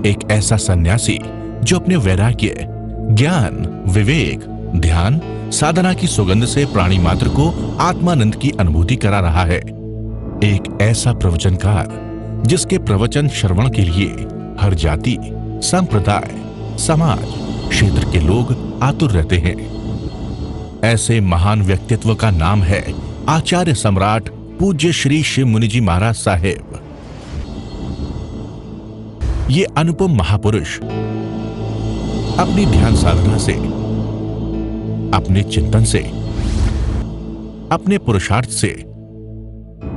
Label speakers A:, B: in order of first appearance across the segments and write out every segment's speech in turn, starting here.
A: एक ऐसा सन्यासी जो अपने वैराग्य, ज्ञान, विवेक, ध्यान, साधना की सुगंध से प्राणी मात्र को आत्मानंद की अनुभूति करा रहा है। एक ऐसा प्रवचनकार जिसके प्रवचन श्रवण के लिए हर जाति, संप्रदाय, समाज, क्षेत्र के लोग आतुर रहते हैं। ऐसे महान व्यक्तित्व का नाम है आचार्य सम्राट पूज्य श्री शिव मुनि जी महाराज साहेब। ये अनुपम महापुरुष अपनी ध्यान साधना से, अपने चिंतन से, अपने पुरुषार्थ से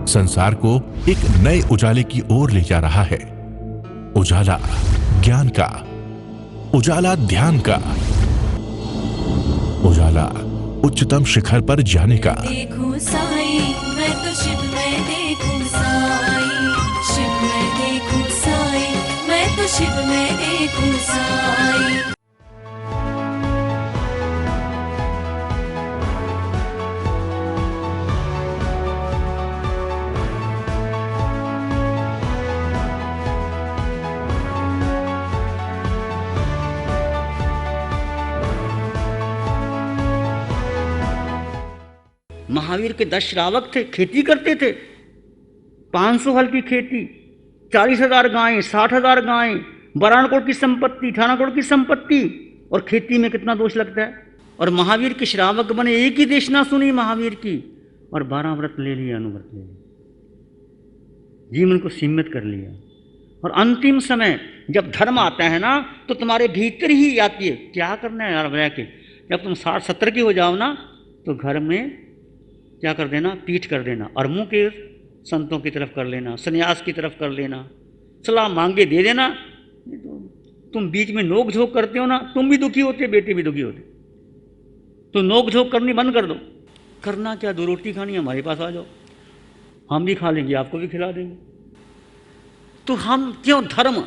A: संसार को एक नए उजाले की ओर ले जा रहा है। उजाला ज्ञान का, उजाला ध्यान का, उजाला उच्चतम शिखर पर जाने का।
B: देखूं साई, मैं तो शिव में देखूं साई, शिव में देखूं साई, मैं तो शिव में देखूं साई।
C: महावीर के 10 श्रावक थे, खेती करते थे, 500 हल की खेती, 40,000 गायें, 60,000 गायें, 12 करोड़ की संपत्ति, 18 करोड़ की संपत्ति, और खेती में कितना दोष लगता है। और महावीर के श्रावक बने, एक ही देशना सुनी महावीर की, और 12 व्रत ले लिए, अनुव्रत ले लिए, जीवन को सीमित कर लिया। और अंतिम समय जब धर्म आता है ना, तो तुम्हारे भीतर ही आती है, क्या करना है यार रह के। जब तुम 60-70 की हो जाओ ना, तो घर में क्या कर देना, पीठ कर देना, और मुंह के संतों की तरफ कर लेना, सन्यास की तरफ कर लेना, सलाह मांगे दे देना। तुम बीच में नोक झोंक करते हो ना, तुम भी दुखी होते, बेटे भी दुखी होते। तो नोक झोंक करनी बंद कर दो। करना क्या, 2 रोटी खानी, हमारे पास आ जाओ, हम भी खा लेंगे, आपको भी खिला देंगे। तो हम क्यों धर्म।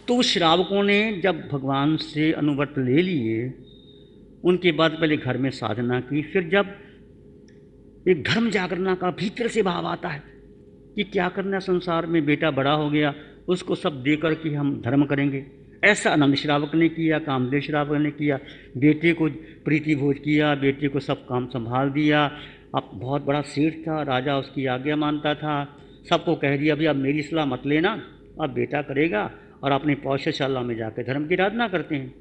C: तो उस श्रावकों ने जब भगवान से अनुव्रत ले लिए, उनके बाद पहले घर में साधना की। फिर जब एक धर्म जागरण का भीतर से भाव आता है कि क्या करना है संसार में, बेटा बड़ा हो गया, उसको सब देकर कि हम धर्म करेंगे। ऐसा आनंद श्रावक ने किया, कामदेव श्रावक ने किया, बेटे को प्रीति भोज किया, बेटे को सब काम संभाल दिया। अब बहुत बड़ा सेठ था, राजा उसकी आज्ञा मानता था, सबको कह दिया भाई अब मेरी सलाह मत लेना, अब बेटा करेगा, और अपनी पौष्यशाला में जाकर धर्म की आराधना करते हैं।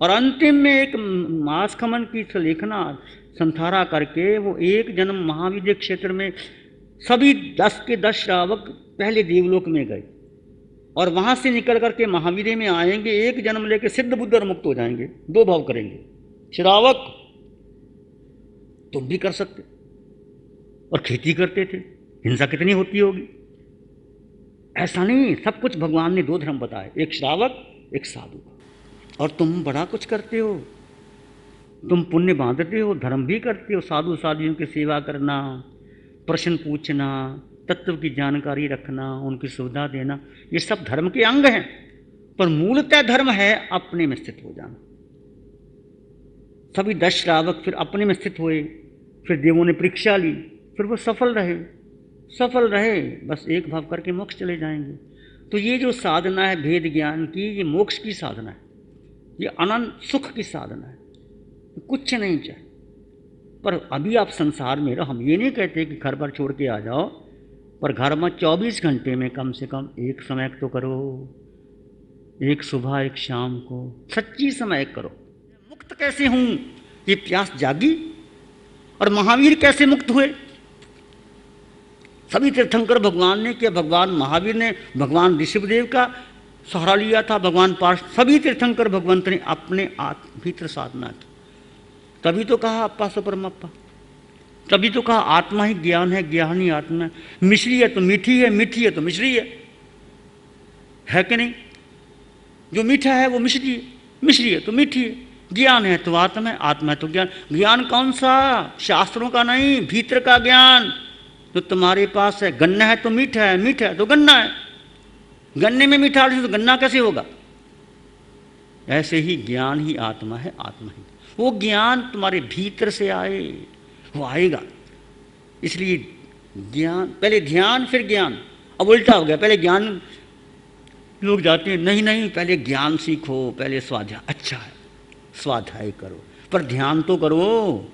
C: और अंतिम में एक मास खमन की लेखना संथारा करके वो एक जन्म महाविद्य क्षेत्र में सभी 10 के 10 श्रावक पहले देवलोक में गए, और वहाँ से निकल करके महावीर में आएंगे, एक जन्म लेके सिद्ध बुद्ध और मुक्त हो जाएंगे। 2 भाव करेंगे। श्रावक तुम भी कर सकते, और खेती करते थे, हिंसा कितनी होती होगी। ऐसा नहीं, सब कुछ भगवान ने 2 धर्म बताए, एक श्रावक, एक साधु। और तुम बड़ा कुछ करते हो, तुम पुण्य बांधते हो, धर्म भी करते हो, साधु साधुओं की सेवा करना, प्रश्न पूछना, तत्व की जानकारी रखना, उनकी सुविधा देना, ये सब धर्म के अंग हैं। पर मूलतः धर्म है अपने में स्थित हो जाना। सभी 10 श्रावक फिर अपने में स्थित हुए। फिर देवों ने परीक्षा ली, फिर वो सफल रहे, बस एक भाव करके मोक्ष चले जाएंगे। तो ये जो साधना है भेद ज्ञान की, ये मोक्ष की साधना है, ये अनंत सुख की साधना है, कुछ नहीं चाहिए। पर अभी आप संसार में रहो, हम ये नहीं कहते कि घर पर छोड़ के आ जाओ, पर घर में 24 घंटे में कम से कम एक समय तो करो, एक सुबह एक शाम को सच्ची समय करो। मुक्त कैसे हूँ, ये प्यास जागी। और महावीर कैसे मुक्त हुए, सभी तीर्थंकर भगवान ने किया। भगवान महावीर ने भगवान ऋषभदेव का सहारा लिया था, भगवान पार्श, सभी तीर्थंकर भगवंत ने अपने भीतर साधना की। तभी तो कहा अप्पा सो परमप्पा, तभी तो कहा आत्मा ही ज्ञान है, ज्ञान ही आत्मा है। मिश्री है तो मीठी है, मीठी है तो मिश्री है कि नहीं। जो मीठा है वो मिश्री है, मिश्री है तो मीठी है। ज्ञान है तो आत्मा है, आत्मा है तो ज्ञान। ज्ञान कौन सा, शास्त्रों का नहीं, भीतर का ज्ञान जो तुम्हारे पास है। गन्ना है तो मीठा है, मीठा है तो गन्ना है। गन्ने में मिठास है तो गन्ना कैसे होगा। ऐसे ही ज्ञान ही आत्मा है, आत्मा ही। वो ज्ञान तुम्हारे भीतर से आए, वो आएगा। इसलिए ज्ञान, पहले ध्यान फिर ज्ञान, अब उल्टा हो गया। पहले ज्ञान लोग जाते हैं, नहीं नहीं पहले ज्ञान सीखो, पहले स्वाध्याय। अच्छा है, स्वाध्याय करो, पर ध्यान तो करो।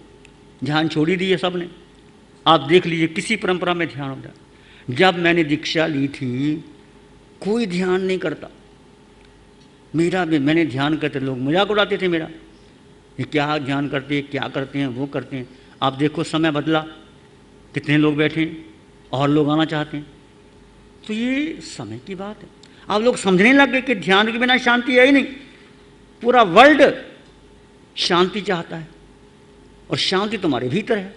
C: ध्यान छोड़ ही दिए सब ने। आप देख लीजिए किसी परंपरा में ध्यान हो जाए। जब मैंने दीक्षा ली थी कोई ध्यान नहीं करता। मेरा भी, मैंने ध्यान करते, लोग मजाक उड़ाते थे मेरा, ये क्या ध्यान करते हैं, क्या करते हैं, वो करते हैं। आप देखो समय बदला, कितने लोग बैठे हैं और लोग आना चाहते हैं। तो ये समय की बात है। आप लोग समझने लग गए कि ध्यान के बिना शांति है ही नहीं। पूरा वर्ल्ड शांति चाहता है और शांति तुम्हारे भीतर है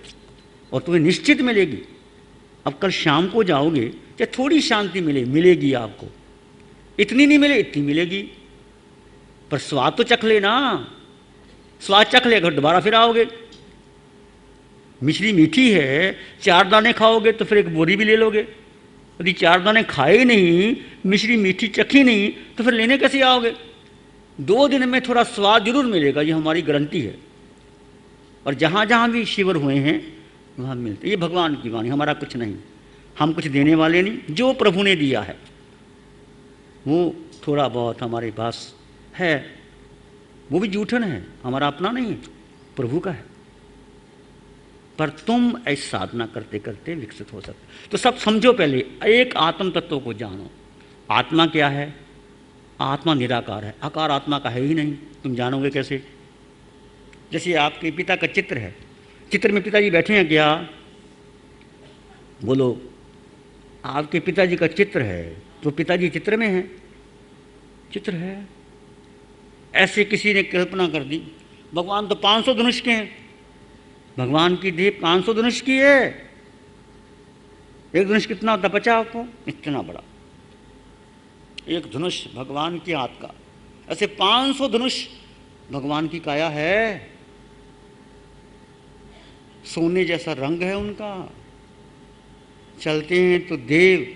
C: और तुम्हें निश्चित मिलेगी। अब कल शाम को जाओगे चाहे थोड़ी शांति मिलेगी आपको, इतनी नहीं मिले इतनी मिलेगी, पर स्वाद तो चख लेना। स्वाद चख लेकर दोबारा फिर आओगे। मिश्री मीठी है, 4 दाने खाओगे तो फिर एक बोरी भी ले लोगे। यदि 4 दाने खाए नहीं, मिश्री मीठी चखी नहीं, तो फिर लेने कैसे आओगे। 2 दिन में थोड़ा स्वाद जरूर मिलेगा, ये हमारी गारंटी है। और जहाँ जहाँ भी शिविर हुए हैं वहाँ मिलते। ये भगवान की वाणी, हमारा कुछ नहीं। हम कुछ देने वाले नहीं, जो प्रभु ने दिया है वो थोड़ा बहुत हमारे पास है, वो भी जूठन है, हमारा अपना नहीं है, प्रभु का है। पर तुम ऐसी साधना करते करते विकसित हो सकते। तो सब समझो, पहले एक आत्म तत्व को जानो। आत्मा क्या है? आत्मा निराकार है, आकार आत्मा का है ही नहीं। तुम जानोगे कैसे? जैसे आपके पिता का चित्र है, चित्र में पिताजी बैठे हैं क्या? बोलो, आपके पिताजी का चित्र है तो पिताजी चित्र में है, चित्र है। ऐसे किसी ने कल्पना कर दी, भगवान तो 500 धनुष के हैं, भगवान की देह 500 धनुष की है। एक धनुष कितना होता पचा आपको? इतना बड़ा एक धनुष भगवान के हाथ का। ऐसे 500 धनुष भगवान की काया है। सोने जैसा रंग है उनका। चलते हैं तो देव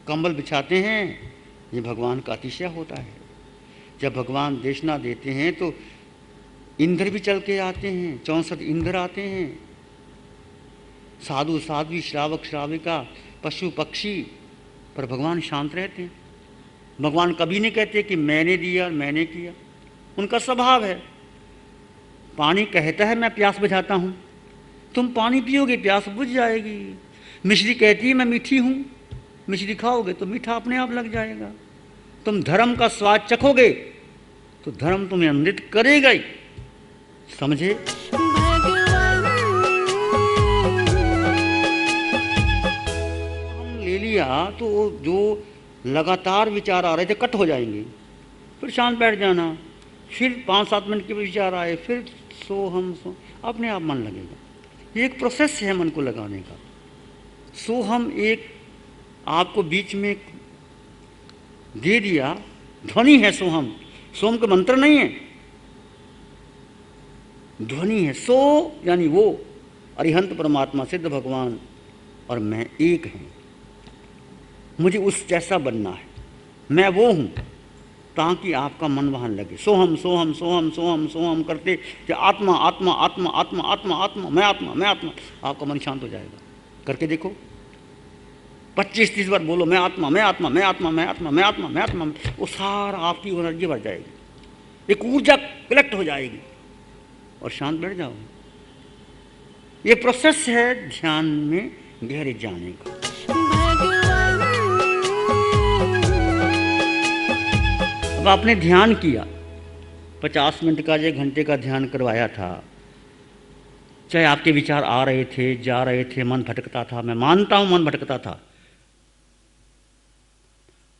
C: कंबल बिछाते हैं, ये भगवान का अतिशय होता है। जब भगवान देशना देते हैं तो इंद्र भी चल के आते हैं, 64 इंद्र आते हैं, साधु साध्वी, श्रावक श्राविका, पशु पक्षी, पर भगवान शांत रहते हैं। भगवान कभी नहीं कहते कि मैंने दिया मैंने किया, उनका स्वभाव है। पानी कहता है मैं प्यास बुझाता हूँ, तुम पानी पियोगे प्यास बुझ जाएगी। मिश्री कहती है मैं मीठी हूँ, मिश्री खाओगे तो मीठा अपने आप लग जाएगा। तुम धर्म का स्वाद चखोगे तो धर्म तुम्हें अमृत करेगा ही। समझे? हम ले लिया तो जो लगातार विचार आ रहे थे कट हो जाएंगे, फिर शांत बैठ जाना, फिर 5-7 मिनट के विचार आए, फिर सोहम सो, अपने आप मन लगेगा। ये एक प्रोसेस है मन को लगाने का। सोहम एक आपको बीच में दे दिया, ध्वनि है सोहम, सोम का मंत्र नहीं है, ध्वनि है। सो यानी वो अरिहंत परमात्मा, सिद्ध भगवान और मैं एक हैं। मुझे उस जैसा बनना है, मैं वो हूँ, ताकि आपका मन वहाँ लगे। सोहम सोहम सोहम सोहम सोहम करते कि आत्मा आत्मा आत्मा आत्मा आत्मा आत्मा, मैं आत्मा मैं आत्मा, आपका मन शांत हो जाएगा। करके देखो, 25-30 बार बोलो मैं आत्मा मैं आत्मा मैं आत्मा मैं आत्मा मैं आत्मा मैं आत्मा, वो सारा आपकी एनर्जी बढ़ जाएगी, एक ऊर्जा कलेक्ट हो जाएगी और शांत बैठ जाओ। ये प्रोसेस है ध्यान में गहरे जाने का। अब आपने ध्यान किया, 50 मिनट का 1 घंटे का ध्यान करवाया था, चाहे आपके विचार आ रहे थे जा रहे थे, मन भटकता था, मैं मानता हूं मन भटकता था,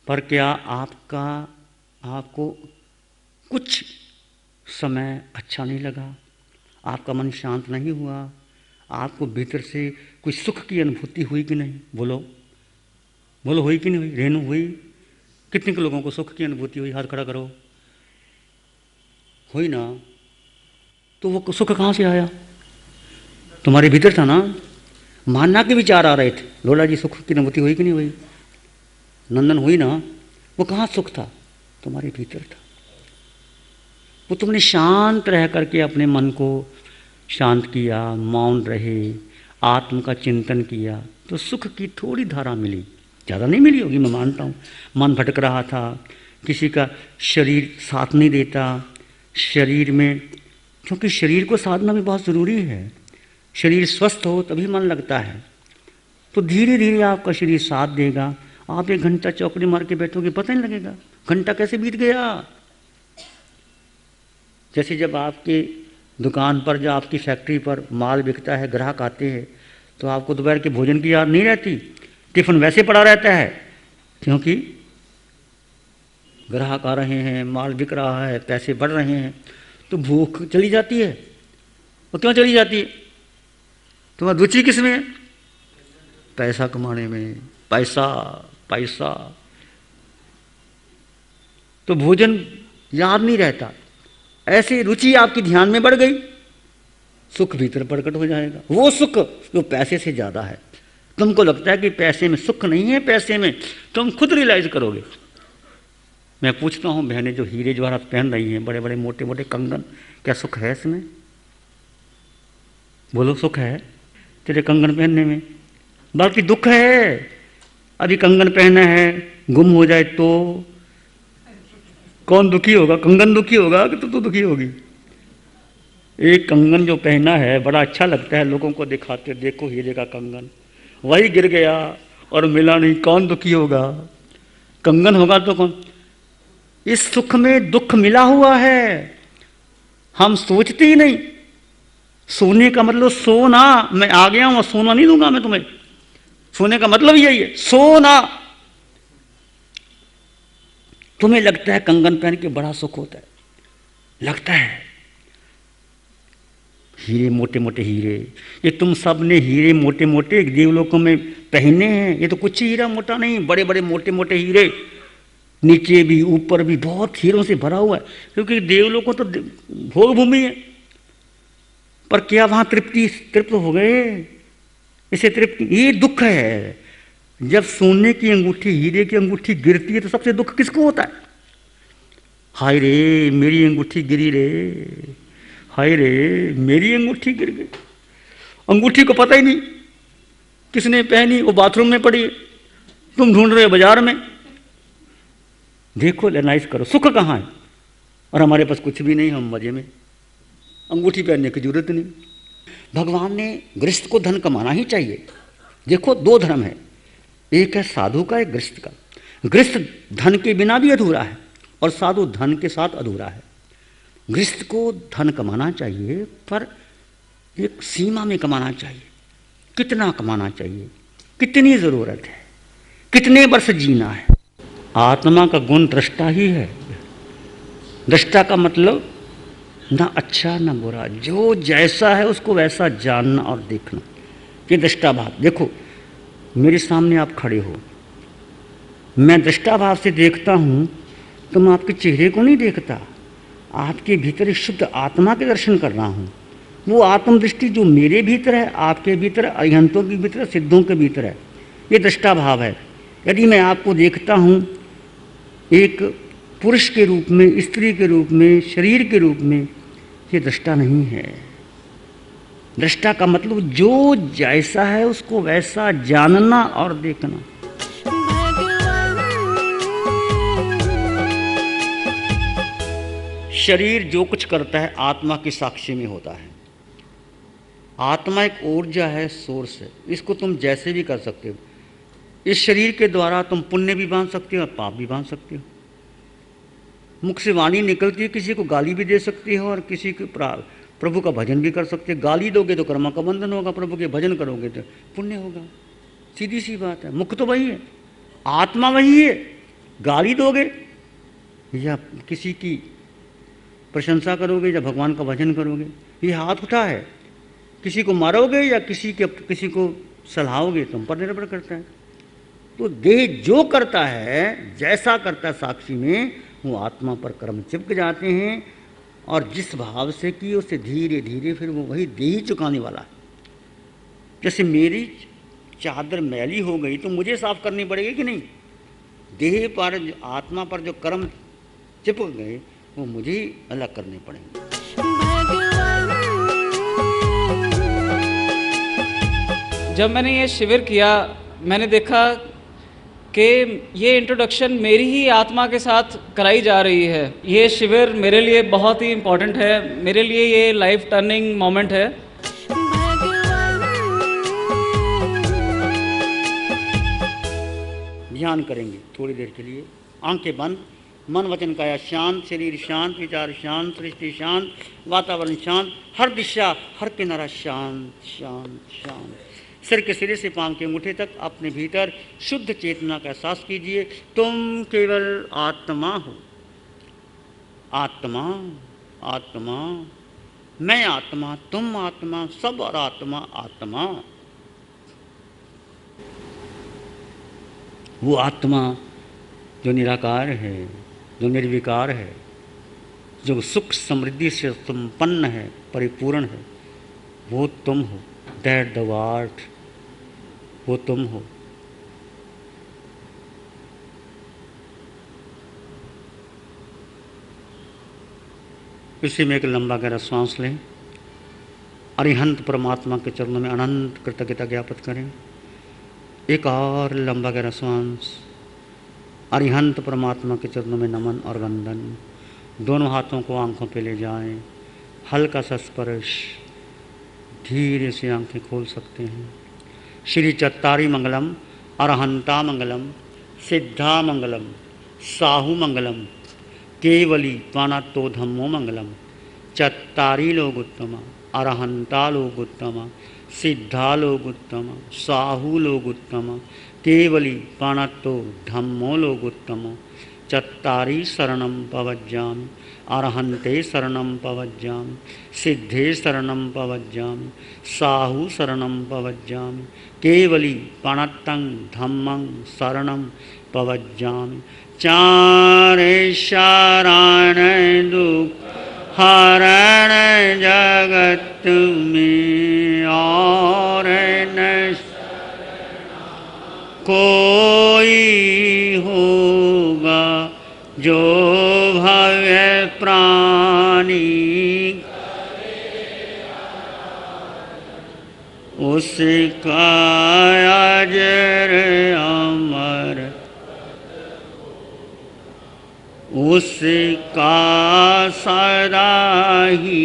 C: पर क्या आपको कुछ समय अच्छा नहीं लगा? आपका मन शांत नहीं हुआ? आपको भीतर से कुछ सुख की अनुभूति हुई कि नहीं? बोलो बोलो, हुई कि नहीं हुई? रेणु हुई? कितने के लोगों को सुख की अनुभूति हुई? हाथ खड़ा करो। हुई ना? तो वो सुख कहाँ से आया? तुम्हारे भीतर था ना। मानना के विचार आ रहे थे, लोला जी सुख की अनुभूति हुई कि नहीं हुई? नंदन हुई ना? वो कहाँ सुख था? तुम्हारे भीतर था। वो तुमने शांत रह करके अपने मन को शांत किया, मौन रहे, आत्म का चिंतन किया, तो सुख की थोड़ी धारा मिली। ज़्यादा नहीं मिली होगी, मैं मानता हूँ। मन भटक रहा था, किसी का शरीर साथ नहीं देता, शरीर में, क्योंकि शरीर को साधना भी बहुत ज़रूरी है। शरीर स्वस्थ हो तभी मन लगता है। तो धीरे धीरे आपका शरीर साथ देगा। आप 1 घंटा चौकड़ी मार के बैठोगे, पता नहीं लगेगा घंटा कैसे बीत गया। जैसे जब आपके दुकान पर, जब आपकी फैक्ट्री पर माल बिकता है, ग्राहक आते हैं, तो आपको दोपहर के भोजन की याद नहीं रहती, टिफ़िन वैसे पड़ा रहता है, क्योंकि ग्राहक आ रहे हैं, माल बिक रहा है, पैसे बढ़ रहे हैं, तो भूख चली जाती है। और क्यों चली जाती है? तुम्हारी रुचि किस में है? पैसा कमाने में। पैसा पैसा, तो भोजन याद नहीं रहता। ऐसे रुचि आपकी ध्यान में बढ़ गई, सुख भीतर प्रकट हो जाएगा। वो सुख जो पैसे से ज़्यादा है। तुमको लगता है कि पैसे में सुख नहीं है, पैसे में तुम खुद रियलाइज करोगे। मैं पूछता हूँ, बहनें जो हीरे जवाहरात पहन रही हैं, बड़े बड़े मोटे मोटे कंगन, क्या सुख है इसमें? बोलो, सुख है तेरे कंगन पहनने में? बाकी दुख है। अभी कंगन पहना है, गुम हो जाए तो कौन दुखी होगा? कंगन दुखी होगा कि तू दुखी होगी? एक कंगन जो पहना है बड़ा अच्छा लगता है, लोगों को दिखाते, देखो हीरे का कंगन, वही गिर गया और मिला नहीं, कौन दुखी होगा? कंगन होगा तो कौन? इस सुख में दुख मिला हुआ है, हम सोचते ही नहीं। सोने का मतलब सोना, मैं आ गया हूं, सोना नहीं दूंगा मैं तुम्हें। सोने का मतलब यही है, सोना। तुम्हें लगता है कंगन पहन के बड़ा सुख होता है, लगता है। हीरे, मोटे मोटे हीरे, ये तुम सब ने हीरे मोटे मोटे देवलोकों में पहने हैं। ये तो कुछ ही हीरा मोटा नहीं, बड़े बड़े मोटे मोटे हीरे, नीचे भी ऊपर भी बहुत हीरों से भरा हुआ है, क्योंकि देवलोकों तो भोग भूमि है। पर क्या वहां तृप्त हो गए? इसे तृप्ति, ये दुख है। जब सोने की अंगूठी, हीरे की अंगूठी गिरती है तो सबसे दुख किसको होता है? हाय रे मेरी अंगूठी गिरी रे, हाय रे मेरी अंगूठी गिर गई। अंगूठी को पता ही नहीं किसने पहनी, वो बाथरूम में पड़ी है, तुम ढूंढ रहे हो बाजार में। देखो, एनालाइज करो, सुख कहाँ है? और हमारे पास कुछ भी नहीं, हम मजे में, अंगूठी पहनने की जरूरत नहीं। भगवान ने गृहस्थ को धन कमाना ही चाहिए। देखो, 2 धर्म है, एक है साधु का, एक गृहस्थ का। गृहस्थ धन के बिना भी अधूरा है और साधु धन के साथ अधूरा है। गृहस्थ को धन कमाना चाहिए, पर एक सीमा में कमाना चाहिए। कितना कमाना चाहिए, कितनी ज़रूरत है, कितने वर्ष जीना है। आत्मा का गुण दृष्टा ही है। दृष्टा का मतलब ना अच्छा ना बुरा, जो जैसा है उसको वैसा जानना और देखना, ये दृष्टा भाव। देखो, मेरे सामने आप खड़े हो, मैं दृष्टा भाव से देखता हूँ, तो मैं आपके चेहरे को नहीं देखता, आपके भीतर शुद्ध आत्मा के दर्शन कर रहा हूँ। वो आत्मदृष्टि जो मेरे भीतर है, आपके भीतर, अरिहंतों के भीतर, सिद्धों के भीतर है, ये दृष्टा भाव है। यदि मैं आपको देखता हूँ एक पुरुष के रूप में, स्त्री के रूप में, शरीर के रूप में, ये दृष्टा नहीं है। दृष्टा का मतलब जो जैसा है उसको वैसा जानना और देखना। शरीर जो कुछ करता है आत्मा की साक्षी में होता है। आत्मा एक ऊर्जा है, सोर्स है, इसको तुम जैसे भी कर सकते हो। इस शरीर के द्वारा तुम पुण्य भी बांध सकते हो और पाप भी बांध सकते हो। मुख से वाणी निकलती है, किसी को गाली भी दे सकती हो और किसी को प्रभु का भजन भी कर सकते हो। गाली दोगे तो कर्म का बंधन होगा, प्रभु के भजन करोगे तो पुण्य होगा। सीधी सी बात है। मुख तो वही है, आत्मा वही है। गाली दोगे या किसी की प्रशंसा करोगे या भगवान का भजन करोगे, ये हाथ उठा है। किसी को मारोगे या किसी को सलाहोगे, तुम पर निर्भर करता है। तो देह जो करता है, जैसा करता है साक्षी में, वो आत्मा पर कर्म चिपक जाते हैं। और जिस भाव से कि उसे धीरे धीरे फिर वो वही देह चुकाने वाला है। जैसे मेरी चादर मैली हो गई तो मुझे साफ करनी पड़ेगी कि नहीं? देह पर, आत्मा पर जो कर्म चिपक गए वो मुझे ही अलग करने पड़ेंगे।
D: जब मैंने ये शिविर किया, मैंने देखा कि ये इंट्रोडक्शन मेरी ही आत्मा के साथ कराई जा रही है। ये शिविर मेरे लिए बहुत ही इम्पोर्टेंट है, मेरे लिए ये लाइफ टर्निंग मोमेंट है।
C: ध्यान करेंगे थोड़ी देर के लिए, आंखें बंद, मन वचन काया शांत, शरीर शांत, विचार शांत, सृष्टि शांत, वातावरण शांत, हर दिशा हर किनारा शांत शांत शांत। सिर के सिरे से पांव के अंगूठे तक अपने भीतर शुद्ध चेतना का एहसास कीजिए। तुम केवल आत्मा हो, आत्मा आत्मा, मैं आत्मा, तुम आत्मा, सब और आत्मा आत्मा। वो आत्मा जो निराकार है, जो निर्विकार है, जो सुख समृद्धि से संपन्न है, परिपूर्ण है, वो तुम हो। दैट द वर्ड, वो तुम हो। इसी में एक लंबा गहरा सांस लें, अरिहंत परमात्मा के चरणों में अनंत कृतज्ञता ज्ञापित करें। एक और लंबा गहरा सांस, अरिहंत परमात्मा के चरणों में नमन और वंदन। दोनों हाथों को आंखों पे ले जाएं, हल्का सा स्पर्श, धीरे से आंखें खोल सकते हैं। श्री चत्तारी मंगलम, अरहंता मंगलम, सिद्धा मंगलम, साहू मंगलम, केवली त्वानातो धम्मो मंगलम। चत्तारी लोग उत्तमा, अरहंता लोग उत्तमा, सिद्धा लोग उत्तम, साहू लोग उत्तम, केवली पाणत्तो धम्मो लोग उत्तम। चत्तारी शरणं पवज्जामि, अरहन्ते शरणं पवज्जामि, सिद्धे शरणं पवज्जामि, साहू शरणं पवज्जामि, केवली पाणत्तं धम्मं शरणं पवज्जामि। चारे शरण दुख हरण जगत में और न कोई होगा जो भव्य प्राणी, उसका अजर अमर, उसका सदा ही